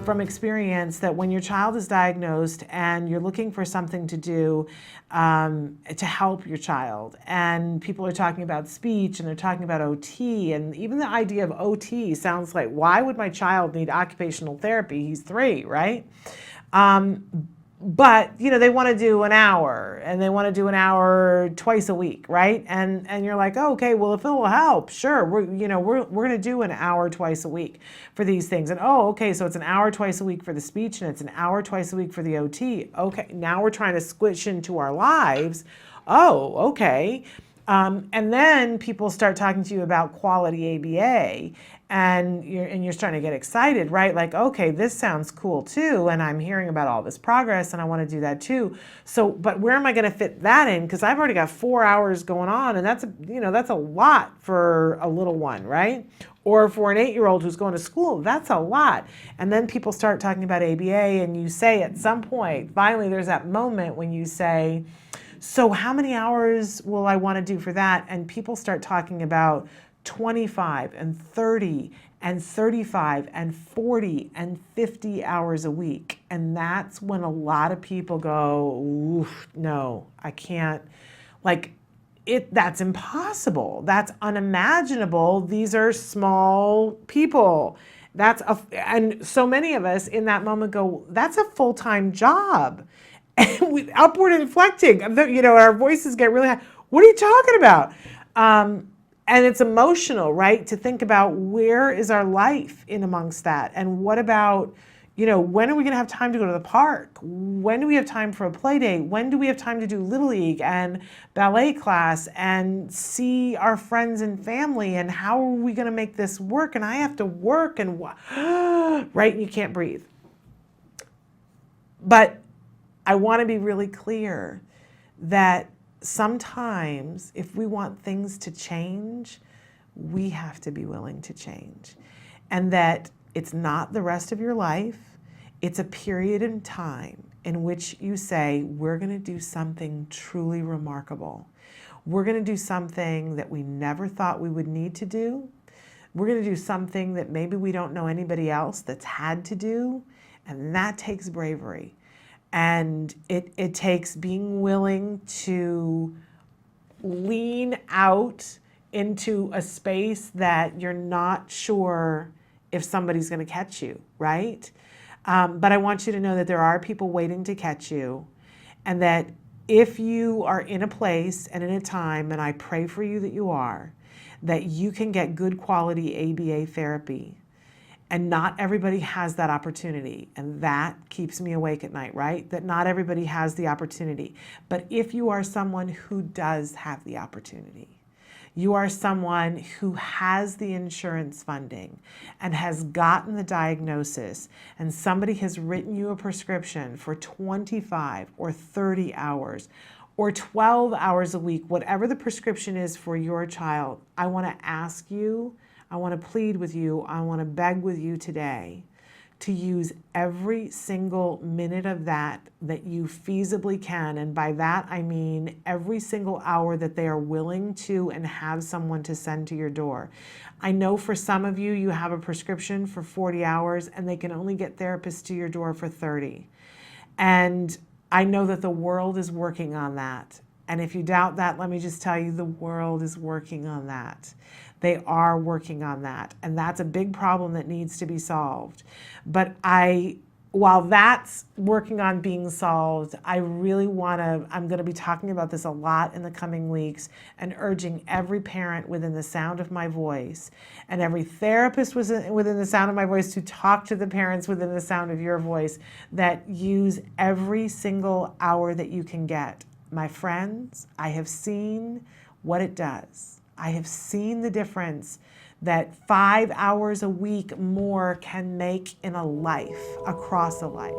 from experience that when your child is diagnosed and you're looking for something to do to help your child, and people are talking about speech and they're talking about OT, and even the idea of OT sounds like, why would my child need occupational therapy? He's 3, right? But they want to do an hour, and they want to do an hour twice a week, right? And you're like, oh, okay, well, if it will help, sure, we're going to do an hour twice a week for these things. And oh, okay, so it's an hour twice a week for the speech, and it's an hour twice a week for the OT. Okay, now we're trying to squish into our lives. Oh, okay. And then people start talking to you about quality ABA, and you're starting to get excited, right? Like, okay, this sounds cool too, and I'm hearing about all this progress, and I want to do that too. So, but where am I going to fit that in? Because I've already got 4 hours going on, and that's a lot for a little one, right? Or for an 8-year-old who's going to school, that's a lot. And then people start talking about ABA, and you say at some point, finally, there's that moment when you say, so how many hours will I want to do for that? And people start talking about 25 and 30 and 35 and 40 and 50 hours a week. And that's when a lot of people go, oof, no, I can't. That's impossible. That's unimaginable. These are small people. And so many of us in that moment go, that's a full-time job. And with upward inflecting, our voices get really high. What are you talking about? And it's emotional, right? To think about, where is our life in amongst that? And what about, when are we going to have time to go to the park? When do we have time for a play date? When do we have time to do Little League and ballet class and see our friends and family? And how are we going to make this work? And I have to work, and right? And you can't breathe. But I want to be really clear that sometimes if we want things to change, we have to be willing to change. And that it's not the rest of your life. It's a period in time in which you say, we're going to do something truly remarkable. We're going to do something that we never thought we would need to do. We're going to do something that maybe we don't know anybody else that's had to do. And that takes bravery. And it takes being willing to lean out into a space that you're not sure if somebody's going to catch you, right? But I want you to know that there are people waiting to catch you, and that if you are in a place and in a time, and I pray for you that you are, that you can get good quality ABA therapy. And not everybody has that opportunity. And that keeps me awake at night, right? That not everybody has the opportunity. But if you are someone who does have the opportunity, you are someone who has the insurance funding and has gotten the diagnosis, and somebody has written you a prescription for 25 or 30 hours or 12 hours a week, whatever the prescription is for your child, I want to ask you, I want to plead with you, I want to beg with you today to use every single minute of that you feasibly can. And by that, I mean every single hour that they are willing to and have someone to send to your door. I know for some of you, you have a prescription for 40 hours and they can only get therapists to your door for 30. And I know that the world is working on that. And if you doubt that, let me just tell you, the world is working on that. They are working on that. And that's a big problem that needs to be solved. But while that's working on being solved, I'm going to be talking about this a lot in the coming weeks and urging every parent within the sound of my voice and every therapist within the sound of my voice to talk to the parents within the sound of your voice that use every single hour that you can get. My friends, I have seen what it does. I have seen the difference that 5 hours a week more can make in a life, across a life.